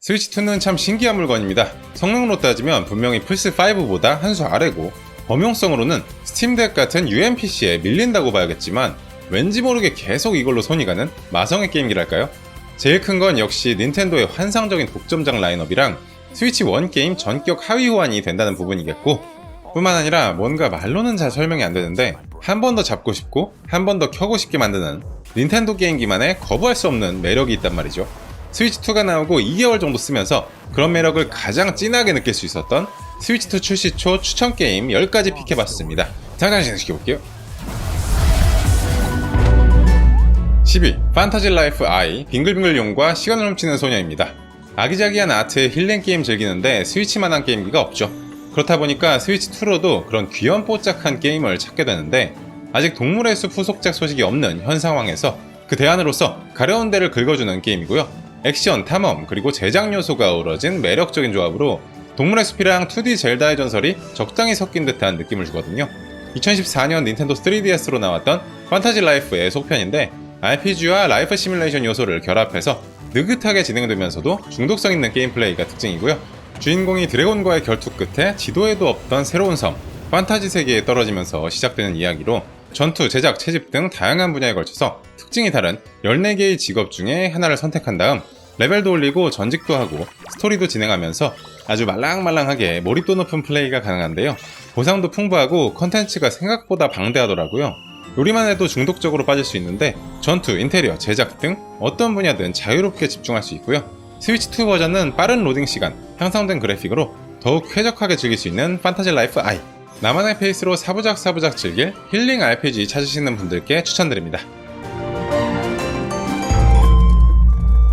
스위치2는 참 신기한 물건입니다. 성능으로 따지면 분명히 플스5보다 한 수 아래고 범용성으로는 스팀덱 같은 UMPC에 밀린다고 봐야겠지만 왠지 모르게 계속 이걸로 손이 가는 마성의 게임기랄까요? 제일 큰 건 역시 닌텐도의 환상적인 독점작 라인업이랑 스위치 1 게임 전격 하위 호환이 된다는 부분이겠고, 뿐만 아니라 뭔가 말로는 잘 설명이 안 되는데 한 번 더 잡고 싶고 한 번 더 켜고 싶게 만드는 닌텐도 게임기만의 거부할 수 없는 매력이 있단 말이죠. 스위치2가 나오고 2개월 정도 쓰면서 그런 매력을 가장 진하게 느낄 수 있었던 스위치2 출시 초 추천 게임 10가지 픽해봤습니다. 당장 진행시켜볼게요. 10위 판타지 라이프 I 빙글빙글용과 시간을 훔치는 소녀입니다. 아기자기한 아트의 힐링 게임 즐기는데 스위치만한 게임기가 없죠. 그렇다 보니까 스위치2로도 그런 귀염 뽀짝한 게임을 찾게 되는데, 아직 동물의 숲 후속작 소식이 없는 현 상황에서 그 대안으로서 가려운 데를 긁어주는 게임이고요. 액션, 탐험, 그리고 제작 요소가 어우러진 매력적인 조합으로 동물의 숲이랑 2D 젤다의 전설이 적당히 섞인 듯한 느낌을 주거든요. 2014년 닌텐도 3DS로 나왔던 판타지 라이프의 속편인데 RPG와 라이프 시뮬레이션 요소를 결합해서 느긋하게 진행되면서도 중독성 있는 게임 플레이가 특징이고요. 주인공이 드래곤과의 결투 끝에 지도에도 없던 새로운 섬, 판타지 세계에 떨어지면서 시작되는 이야기로 전투, 제작, 채집 등 다양한 분야에 걸쳐서 특징이 다른 14개의 직업 중에 하나를 선택한 다음 레벨도 올리고 전직도 하고 스토리도 진행하면서 아주 말랑말랑하게 몰입도 높은 플레이가 가능한데요. 보상도 풍부하고 컨텐츠가 생각보다 방대하더라고요. 요리만 해도 중독적으로 빠질 수 있는데 전투, 인테리어, 제작 등 어떤 분야든 자유롭게 집중할 수 있고요. 스위치2 버전은 빠른 로딩 시간, 향상된 그래픽으로 더욱 쾌적하게 즐길 수 있는 판타지 라이프 I. 나만의 페이스로 사부작 즐길 힐링 RPG 찾으시는 분들께 추천드립니다.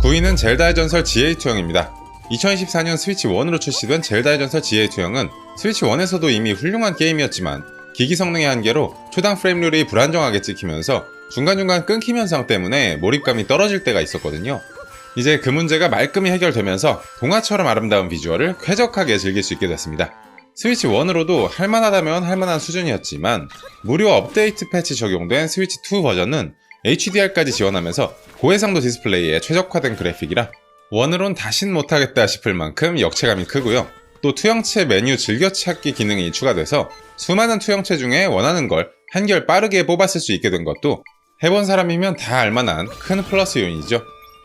9위는 젤다의 전설 GA2형입니다. 2024년 스위치 1으로 출시된 젤다의 전설 GA2형은 스위치 1에서도 이미 훌륭한 게임이었지만 기기 성능의 한계로 초당 프레임률이 불안정하게 찍히면서 중간중간 끊김 현상 때문에 몰입감이 떨어질 때가 있었거든요. 이제 그 문제가 말끔히 해결되면서 동화처럼 아름다운 비주얼을 쾌적하게 즐길 수 있게 됐습니다. 스위치 1으로도 할만하다면 할만한 수준이었지만 무료 업데이트 패치 적용된 스위치 2 버전은 HDR까지 지원하면서 고해상도 디스플레이에 최적화된 그래픽이라 1으론 다신 못하겠다 싶을 만큼 역체감이 크고요. 또 투영체 메뉴 즐겨찾기 기능이 추가돼서 수많은 투영체 중에 원하는 걸 한결 빠르게 뽑았을 수 있게 된 것도 해본 사람이면 다 알만한 큰 플러스 요인이죠.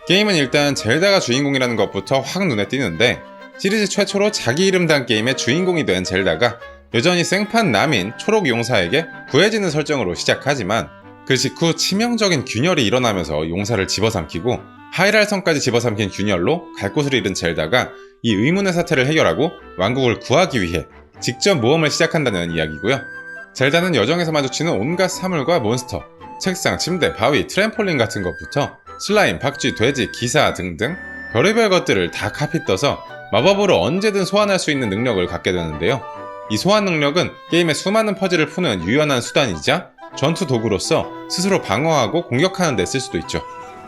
게임은 일단 젤다가 주인공이라는 것부터 확 눈에 띄는데, 시리즈 최초로 자기 이름 단 게임의 주인공이 된 젤다가 여전히 생판 남인 초록 용사에게 구해지는 설정으로 시작하지만 그 직후 치명적인 균열이 일어나면서 용사를 집어삼키고 하이랄성까지 집어삼킨 균열로 갈 곳을 잃은 젤다가 이 의문의 사태를 해결하고 왕국을 구하기 위해 직접 모험을 시작한다는 이야기고요. 젤다는 여정에서 마주치는 온갖 사물과 몬스터, 책상, 침대, 바위, 트램폴린 같은 것부터 슬라임, 박쥐, 돼지, 기사 등등 별의별 것들을 다 카피 떠서 마법으로 언제든 소환할 수 있는 능력을 갖게 되는데요. 이 소환 능력은 게임의 수많은 퍼즐을 푸는 유연한 수단이자 전투 도구로서 스스로 방어하고 공격하는 데 쓸 수도 있죠.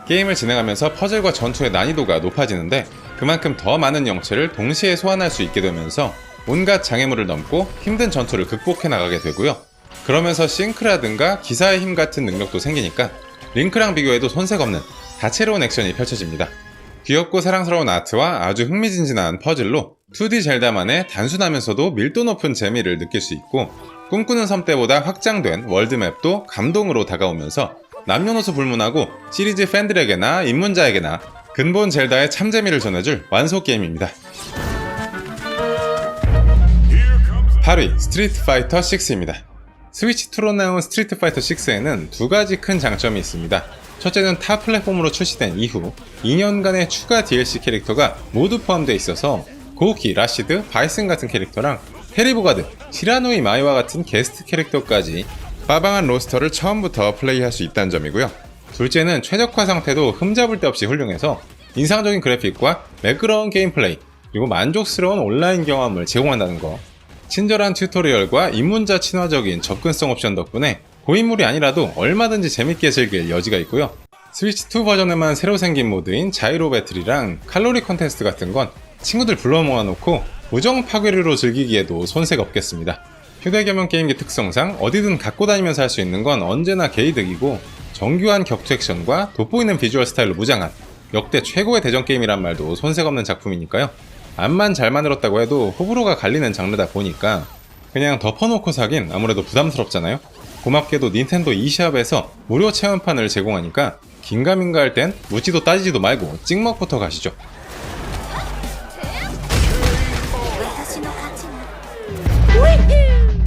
게임을 진행하면서 퍼즐과 전투의 난이도가 높아지는데 그만큼 더 많은 영체를 동시에 소환할 수 있게 되면서 온갖 장애물을 넘고 힘든 전투를 극복해 나가게 되고요. 그러면서 싱크라든가 기사의 힘 같은 능력도 생기니까 링크랑 비교해도 손색 없는 다채로운 액션이 펼쳐집니다. 귀엽고 사랑스러운 아트와 아주 흥미진진한 퍼즐로 2D 젤다만의 단순하면서도 밀도 높은 재미를 느낄 수 있고, 꿈꾸는 섬 때보다 확장된 월드맵도 감동으로 다가오면서 남녀노소 불문하고 시리즈 팬들에게나 입문자에게나 근본 젤다의 참재미를 전해줄 완소 게임입니다. 8위 스트리트 파이터 6입니다. 스위치2로 나온 스트리트 파이터 6에는 두 가지 큰 장점이 있습니다. 첫째는 타 플랫폼으로 출시된 이후 2년간의 추가 DLC 캐릭터가 모두 포함되어 있어서 고우키, 라시드, 바이슨 같은 캐릭터랑 헤리보가드, 시라노이 마이와 같은 게스트 캐릭터까지 빠방한 로스터를 처음부터 플레이할 수 있다는 점이고요. 둘째는 최적화 상태도 흠잡을 데 없이 훌륭해서 인상적인 그래픽과 매끄러운 게임 플레이, 그리고 만족스러운 온라인 경험을 제공한다는 거. 친절한 튜토리얼과 입문자 친화적인 접근성 옵션 덕분에 고인물이 아니라도 얼마든지 재밌게 즐길 여지가 있고요. 스위치2 버전에만 새로 생긴 모드인 자이로 배틀이랑 칼로리 컨테스트 같은 건 친구들 불러 모아놓고 우정 파괴류로 즐기기에도 손색 없겠습니다. 휴대겸용 게임기 특성상 어디든 갖고 다니면서 할 수 있는 건 언제나 개이득이고, 정교한 격투 액션과 돋보이는 비주얼 스타일로 무장한 역대 최고의 대전 게임이란 말도 손색 없는 작품이니까요. 암만 잘 만들었다고 해도 호불호가 갈리는 장르다 보니까 그냥 덮어놓고 사긴 아무래도 부담스럽잖아요. 고맙게도 닌텐도 e샵에서 무료 체험판을 제공하니까 긴가민가 할 땐 묻지도 따지지도 말고 찍먹부터 가시죠.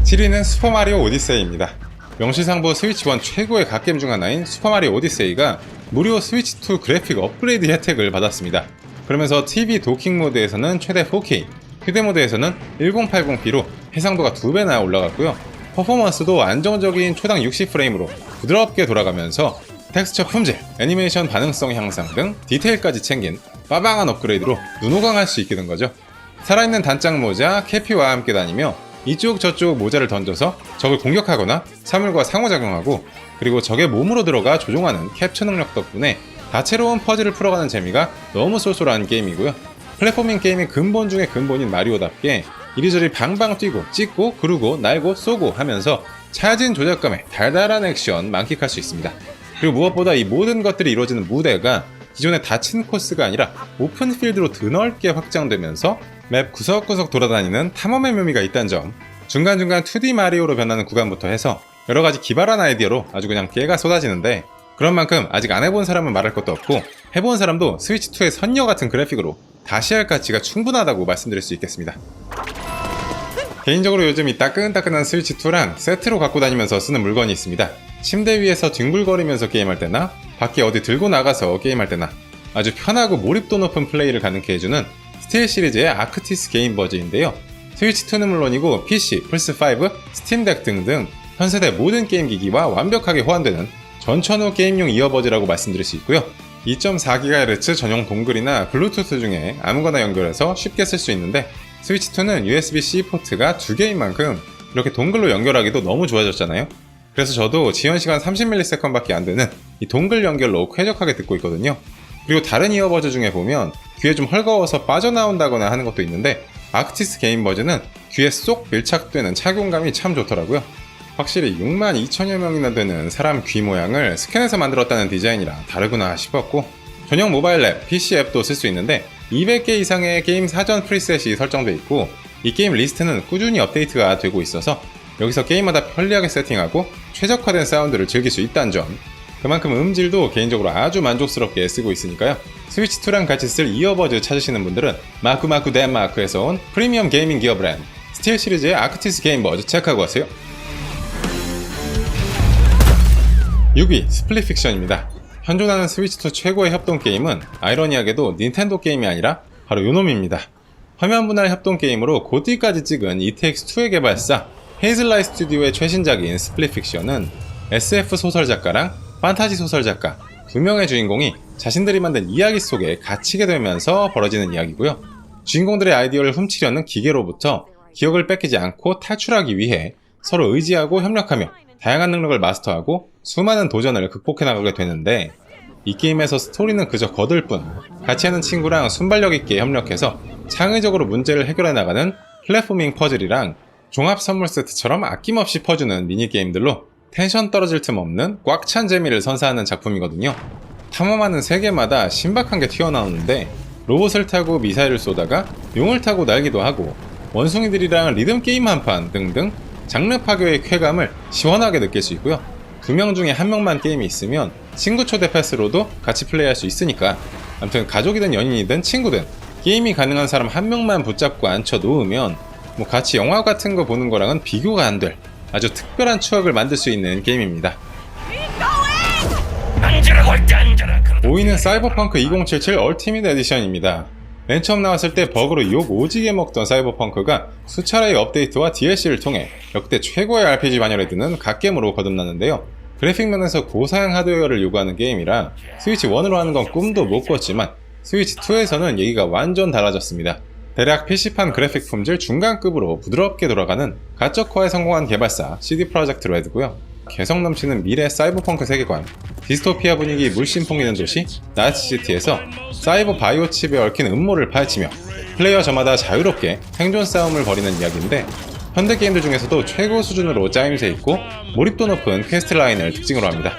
7위는 슈퍼마리오 오디세이입니다. 명실상부 스위치1 최고의 갓게임 중 하나인 슈퍼마리오 오디세이가 무료 스위치2 그래픽 업그레이드 혜택을 받았습니다. 그러면서 TV 도킹 모드에서는 최대 4K, 휴대모드에서는 1080p로 해상도가 2배나 올라갔고요. 퍼포먼스도 안정적인 초당 60프레임으로 부드럽게 돌아가면서 텍스처 품질, 애니메이션 반응성 향상 등 디테일까지 챙긴 빠방한 업그레이드로 눈호강할 수 있게 된 거죠. 살아있는 단짝 모자 캐피와 함께 다니며 이쪽 저쪽 모자를 던져서 적을 공격하거나 사물과 상호작용하고, 그리고 적의 몸으로 들어가 조종하는 캡처 능력 덕분에 다채로운 퍼즐을 풀어가는 재미가 너무 쏠쏠한 게임이고요. 플랫포밍 게임의 근본 중의 근본인 마리오답게 이리저리 방방 뛰고 찍고 구르고 날고 쏘고 하면서 차진 조작감에 달달한 액션 만끽할 수 있습니다. 그리고 무엇보다 이 모든 것들이 이루어지는 무대가 기존의 닫힌 코스가 아니라 오픈 필드로 드넓게 확장되면서 맵 구석구석 돌아다니는 탐험의 묘미가 있다는 점, 중간중간 2D 마리오로 변하는 구간부터 해서 여러가지 기발한 아이디어로 아주 그냥 깨가 쏟아지는데, 그런 만큼 아직 안 해본 사람은 말할 것도 없고 해본 사람도 스위치2의 선녀 같은 그래픽으로 다시 할 가치가 충분하다고 말씀드릴 수 있겠습니다. 개인적으로 요즘 이 따끈따끈한 스위치2랑 세트로 갖고 다니면서 쓰는 물건이 있습니다. 침대 위에서 뒹굴거리면서 게임할 때나 밖에 어디 들고 나가서 게임할 때나 아주 편하고 몰입도 높은 플레이를 가능케 해주는 스틸 시리즈의 아크티스 게임버즈인데요. 스위치2는 물론이고 PC, 플스5, 스팀덱 등등 현세대 모든 게임 기기와 완벽하게 호환되는 전천후 게임용 이어버즈라고 말씀드릴 수 있고요. 2.4GHz 전용 동글이나 블루투스 중에 아무거나 연결해서 쉽게 쓸 수 있는데, 스위치2는 USB-C 포트가 2개인 만큼 이렇게 동글로 연결하기도 너무 좋아졌잖아요. 그래서 저도 지연시간 30ms 밖에 안 되는 이 동글 연결로 쾌적하게 듣고 있거든요. 그리고 다른 이어버즈 중에 보면 귀에 좀 헐거워서 빠져나온다거나 하는 것도 있는데, 아크티스 게임버즈는 귀에 쏙 밀착되는 착용감이 참 좋더라고요. 확실히 62,000여 명이나 되는 사람 귀 모양을 스캔해서 만들었다는 디자인이라 다르구나 싶었고, 전용 모바일 앱, PC 앱도 쓸 수 있는데 200개 이상의 게임 사전 프리셋이 설정되어 있고, 이 게임 리스트는 꾸준히 업데이트가 되고 있어서 여기서 게임마다 편리하게 세팅하고 최적화된 사운드를 즐길 수 있다는 점, 그만큼 음질도 개인적으로 아주 만족스럽게 쓰고 있으니까요. 스위치2랑 같이 쓸 이어버즈 찾으시는 분들은 마쿠마쿠 덴마크에서 온 프리미엄 게이밍 기어 브랜드 스틸 시리즈의 아크티스 게임버즈 체크하고 가세요. 6위 스플릿 픽션입니다. 현존하는 스위치2 최고의 협동 게임은 아이러니하게도 닌텐도 게임이 아니라 바로 요놈입니다. 화면 분할 협동 게임으로 고티까지 찍은 ETX2의 개발사 헤이즐라이트 스튜디오의 최신작인 스플릿 픽션은 SF 소설 작가랑 판타지 소설 작가 2명의 주인공이 자신들이 만든 이야기 속에 갇히게 되면서 벌어지는 이야기고요. 주인공들의 아이디어를 훔치려는 기계로부터 기억을 뺏기지 않고 탈출하기 위해 서로 의지하고 협력하며 다양한 능력을 마스터하고 수많은 도전을 극복해 나가게 되는데, 이 게임에서 스토리는 그저 거들 뿐 같이 하는 친구랑 순발력 있게 협력해서 창의적으로 문제를 해결해 나가는 플랫포밍 퍼즐이랑 종합 선물 세트처럼 아낌없이 퍼주는 미니게임들로 텐션 떨어질 틈 없는 꽉 찬 재미를 선사하는 작품이거든요. 탐험하는 세계마다 신박한 게 튀어나오는데, 로봇을 타고 미사일을 쏘다가 용을 타고 날기도 하고 원숭이들이랑 리듬 게임 한판 등등 장르 파괴의 쾌감을 시원하게 느낄 수 있고요. 2명 중에 1명만 게임이 있으면 친구 초대 패스로도 같이 플레이할 수 있으니까, 아무튼 가족이든 연인이든 친구든 게임이 가능한 사람 1명만 붙잡고 앉혀 놓으면 뭐 같이 영화 같은 거 보는 거랑은 비교가 안 될 아주 특별한 추억을 만들 수 있는 게임입니다. 5위는 사이버펑크 2077 얼티밋 에디션입니다. 맨 처음 나왔을 때 버그로 욕 오지게 먹던 사이버펑크가 수차례의 업데이트와 DLC를 통해 역대 최고의 RPG 반열에 드는 갓겜으로 거듭났는데요. 그래픽 면에서 고사양 하드웨어를 요구하는 게임이라 스위치 1으로 하는 건 꿈도 못 꿨지만 스위치 2에서는 얘기가 완전 달라졌습니다. 대략 PC판 그래픽 품질 중간급으로 부드럽게 돌아가는 가적화에 성공한 개발사 CD 프로젝트 레드고요. 개성 넘치는 미래 사이버펑크 세계관, 디스토피아 분위기 물씬 풍기는 도시 나이트시티에서 사이버 바이오 칩에 얽힌 음모를 파헤치며 플레이어 저마다 자유롭게 생존 싸움을 벌이는 이야기인데, 현대 게임들 중에서도 최고 수준으로 짜임새 있고 몰입도 높은 퀘스트 라인을 특징으로 합니다.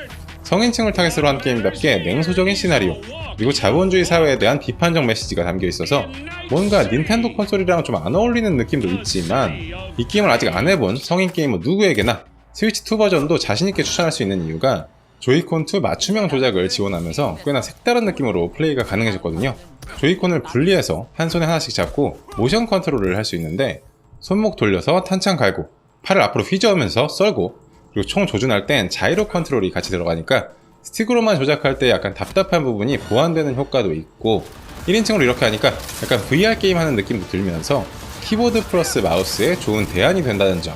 성인층을 타겟으로 한 게임답게 냉소적인 시나리오, 그리고 자본주의 사회에 대한 비판적 메시지가 담겨 있어서 뭔가 닌텐도 콘솔이랑 좀 안 어울리는 느낌도 있지만, 이 게임을 아직 안 해본 성인 게이머 누구에게나 스위치2 버전도 자신있게 추천할 수 있는 이유가 조이콘2 맞춤형 조작을 지원하면서 꽤나 색다른 느낌으로 플레이가 가능해졌거든요. 조이콘을 분리해서 한 손에 하나씩 잡고 모션 컨트롤을 할 수 있는데, 손목 돌려서 탄창 갈고 팔을 앞으로 휘저으면서 썰고, 그리고 총 조준할 땐 자이로 컨트롤이 같이 들어가니까 스틱으로만 조작할 때 약간 답답한 부분이 보완되는 효과도 있고, 1인칭으로 이렇게 하니까 약간 VR 게임 하는 느낌도 들면서 키보드 플러스 마우스에 좋은 대안이 된다는 점,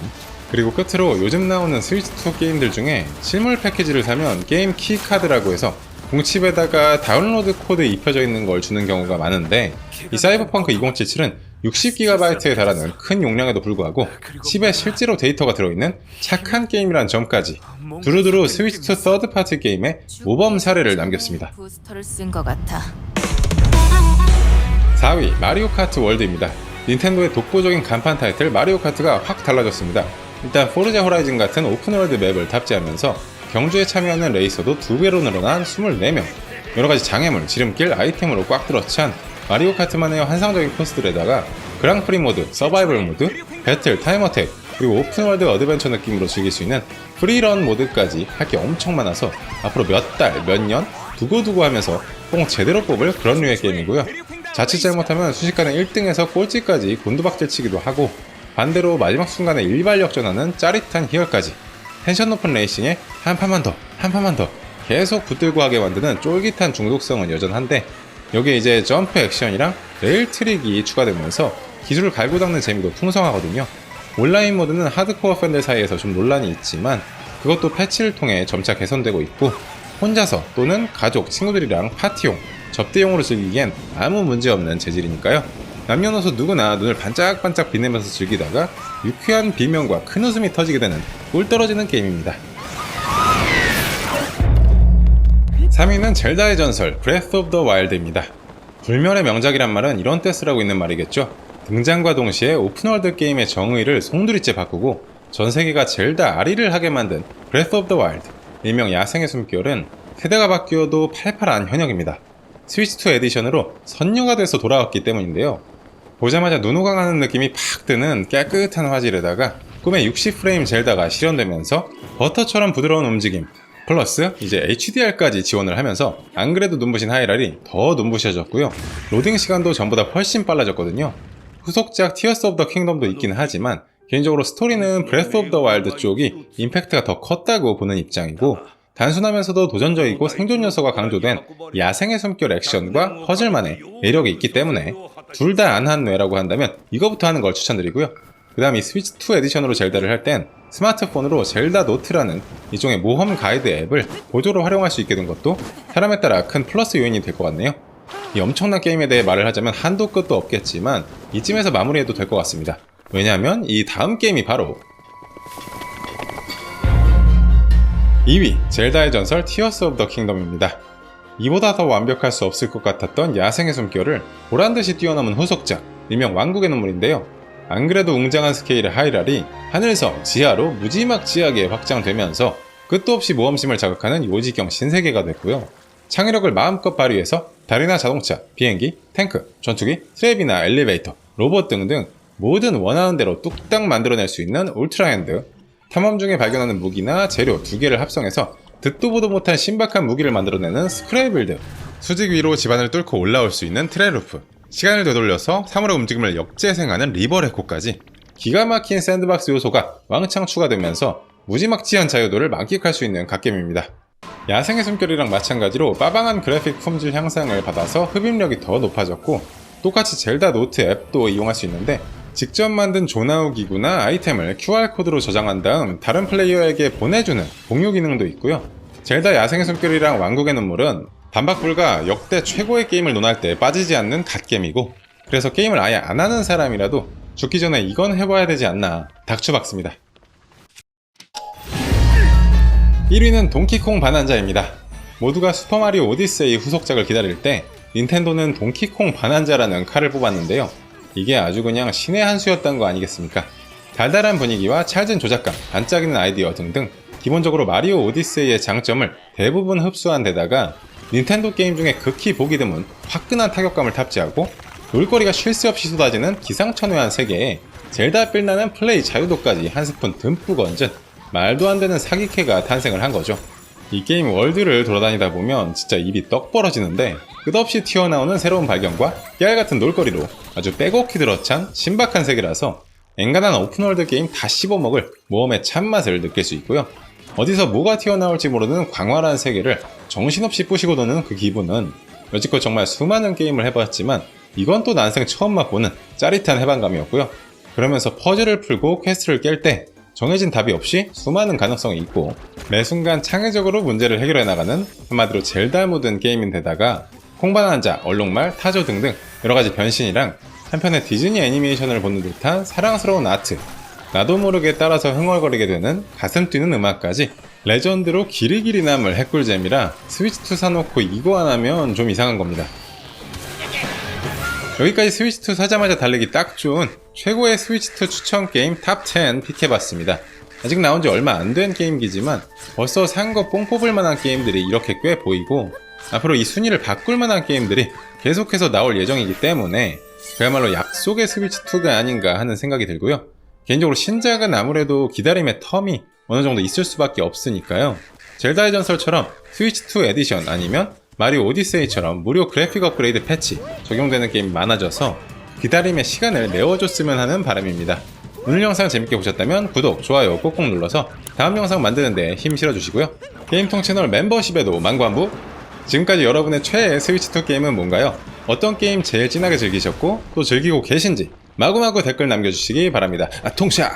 그리고 끝으로 요즘 나오는 스위치2 게임들 중에 실물 패키지를 사면 게임 키카드라고 해서 공칩에다가 다운로드 코드 입혀져 있는 걸 주는 경우가 많은데, 이 사이버펑크 2077은 60GB에 달하는 큰 용량에도 불구하고 칩에 실제로 데이터가 들어있는 착한 게임이란 점까지 두루두루 스위치2 서드파티 게임의 모범 사례를 남겼습니다. 4위 마리오 카트 월드입니다. 닌텐도의 독보적인 간판 타이틀 마리오 카트가 확 달라졌습니다. 일단 포르자 호라이즌 같은 오픈월드 맵을 탑재하면서 경주에 참여하는 레이서도 2배로 늘어난 24명, 여러가지 장애물, 지름길, 아이템으로 꽉 들어찬 마리오 카트만의 환상적인 코스들에다가 그랑프리 모드, 서바이벌 모드, 배틀, 타임어택, 그리고 오픈월드 어드벤처 느낌으로 즐길 수 있는 프리런 모드까지 할 게 엄청 많아서 앞으로 몇 달, 몇 년 두고두고 하면서 뽕 제대로 뽑을 그런 류의 게임이고요. 자칫 잘못하면 순식간에 1등에서 꼴찌까지 곤두박질치기도 하고, 반대로 마지막 순간에 일발 역전하는 짜릿한 희열까지 텐션 높은 레이싱에 한 판만 더, 한 판만 더 계속 붙들고 하게 만드는 쫄깃한 중독성은 여전한데, 여기에 이제 점프 액션이랑 레일 트릭이 추가되면서 기술을 갈고 닦는 재미도 풍성하거든요. 온라인 모드는 하드코어 팬들 사이에서 좀 논란이 있지만 그것도 패치를 통해 점차 개선되고 있고, 혼자서 또는 가족, 친구들이랑 파티용, 접대용으로 즐기기엔 아무 문제없는 재질이니까요. 남녀노소 누구나 눈을 반짝반짝 빛내면서 즐기다가 유쾌한 비명과 큰 웃음이 터지게 되는 꿀 떨어지는 게임입니다. 3위는 젤다의 전설 브레스 오브 더 와일드입니다. 불멸의 명작이란 말은 이런 때 쓰라고 있는 말이겠죠. 등장과 동시에 오픈월드 게임의 정의를 송두리째 바꾸고 전세계가 젤다 아리를 하게 만든 브레스 오브 더 와일드, 일명 야생의 숨결은 세대가 바뀌어도 팔팔한 현역입니다. 스위치2 에디션으로 선녀가 돼서 돌아왔기 때문인데요. 보자마자 눈호강하는 느낌이 팍 드는 깨끗한 화질에다가 꿈의 60프레임 젤다가 실현되면서 버터처럼 부드러운 움직임, 플러스 이제 HDR까지 지원을 하면서 안 그래도 눈부신 하이랄이 더 눈부셔졌고요. 로딩 시간도 전보다 훨씬 빨라졌거든요. 후속작 티어스 오브 더 킹덤도 있긴 하지만 개인적으로 스토리는 브레스 오브 더 와일드 쪽이 임팩트가 더 컸다고 보는 입장이고, 단순하면서도 도전적이고 생존 요소가 강조된 야생의 숨결 액션과 퍼즐만의 매력이 있기 때문에 둘 다 안 한 뇌라고 한다면 이거부터 하는 걸 추천드리고요. 그 다음 이 스위치2 에디션으로 젤다를 할 땐 스마트폰으로 젤다 노트라는 일종의 모험 가이드 앱을 보조로 활용할 수 있게 된 것도 사람에 따라 큰 플러스 요인이 될 것 같네요. 이 엄청난 게임에 대해 말을 하자면 한도 끝도 없겠지만 이쯤에서 마무리해도 될 것 같습니다. 왜냐하면 이 다음 게임이 바로 2위 젤다의 전설 티어스 오브 더 킹덤입니다. 이보다 더 완벽할 수 없을 것 같았던 야생의 숨결을 보란듯이 뛰어넘은 후속작, 일명 왕국의 눈물인데요. 안 그래도 웅장한 스케일의 하이랄이 하늘섬 지하로 무지막지하게 확장되면서 끝도 없이 모험심을 자극하는 요지경 신세계가 됐고요. 창의력을 마음껏 발휘해서 달이나 자동차, 비행기, 탱크, 전투기, 트랩이나 엘리베이터, 로봇 등등 모든 원하는 대로 뚝딱 만들어낼 수 있는 울트라핸드, 탐험 중에 발견하는 무기나 재료 2개를 합성해서 듣도 보도 못한 신박한 무기를 만들어내는 스크래빌드, 수직 위로 집안을 뚫고 올라올 수 있는 트레루프, 시간을 되돌려서 사물의 움직임을 역재생하는 리버레코까지 기가 막힌 샌드박스 요소가 왕창 추가되면서 무지막지한 자유도를 만끽할 수 있는 갓겜입니다. 야생의 숨결이랑 마찬가지로 빠방한 그래픽 품질 향상을 받아서 흡입력이 더 높아졌고, 똑같이 젤다 노트 앱도 이용할 수 있는데 직접 만든 조나우 기구나 아이템을 QR코드로 저장한 다음 다른 플레이어에게 보내주는 공유 기능도 있고요. 젤다 야생의 숨결이랑 왕국의 눈물은 반박불가 역대 최고의 게임을 논할 때 빠지지 않는 갓겜이고, 그래서 게임을 아예 안 하는 사람이라도 죽기 전에 이건 해봐야 되지 않나 닥쳐박습니다. 1위는 동키콩 반환자입니다. 모두가 슈퍼마리오 오디세이 후속작을 기다릴 때 닌텐도는 동키콩 반환자라는 칼을 뽑았는데요. 이게 아주 그냥 신의 한 수였던 거 아니겠습니까? 달달한 분위기와 찰진 조작감, 반짝이는 아이디어 등등 기본적으로 마리오 오디세이의 장점을 대부분 흡수한 데다가 닌텐도 게임 중에 극히 보기 드문 화끈한 타격감을 탑재하고 놀거리가 쉴 새 없이 쏟아지는 기상천외한 세계에 젤다 빛나는 플레이 자유도까지 한 스푼 듬뿍 얹은 말도 안 되는 사기캐가 탄생을 한 거죠. 이 게임 월드를 돌아다니다 보면 진짜 입이 떡 벌어지는데 끝없이 튀어나오는 새로운 발견과 깨알같은 놀거리로 아주 빼곡히 들어찬 신박한 세계라서 엔간한 오픈월드 게임 다 씹어먹을 모험의 참맛을 느낄 수 있고요. 어디서 뭐가 튀어나올지 모르는 광활한 세계를 정신없이 부시고 도는 그 기분은 여지껏 정말 수많은 게임을 해봤지만 이건 또 난생 처음 맛보는 짜릿한 해방감이었고요. 그러면서 퍼즐을 풀고 퀘스트를 깰 때 정해진 답이 없이 수많은 가능성이 있고 매 순간 창의적으로 문제를 해결해 나가는 한마디로 젤다 모든 게임인데다가 콩바나자, 얼룩말, 타조 등등 여러가지 변신이랑 한편의 디즈니 애니메이션을 보는 듯한 사랑스러운 아트, 나도 모르게 따라서 흥얼거리게 되는 가슴 뛰는 음악까지 레전드로 길이길이 남을 핵꿀잼이라 스위치2 사놓고 이거 안 하면 좀 이상한 겁니다. 여기까지 스위치2 사자마자 달리기 딱 좋은 최고의 스위치2 추천 게임 탑10 픽해봤습니다. 아직 나온지 얼마 안 된 게임기지만 벌써 산 거 뽕 뽑을 만한 게임들이 이렇게 꽤 보이고 앞으로 이 순위를 바꿀 만한 게임들이 계속해서 나올 예정이기 때문에 그야말로 약속의 스위치2가 아닌가 하는 생각이 들고요. 개인적으로 신작은 아무래도 기다림의 텀이 어느 정도 있을 수밖에 없으니까요. 젤다의 전설처럼 스위치2 에디션 아니면 마리오 오디세이처럼 무료 그래픽 업그레이드 패치 적용되는 게임이 많아져서 기다림의 시간을 메워줬으면 하는 바람입니다. 오늘 영상 재밌게 보셨다면 구독, 좋아요 꼭꼭 눌러서 다음 영상 만드는 데 힘 실어주시고요. 게임통 채널 멤버십에도 만관부! 지금까지 여러분의 최애 스위치2 게임은 뭔가요? 어떤 게임 제일 진하게 즐기셨고 또 즐기고 계신지 마구마구 댓글 남겨주시기 바랍니다. 통샤!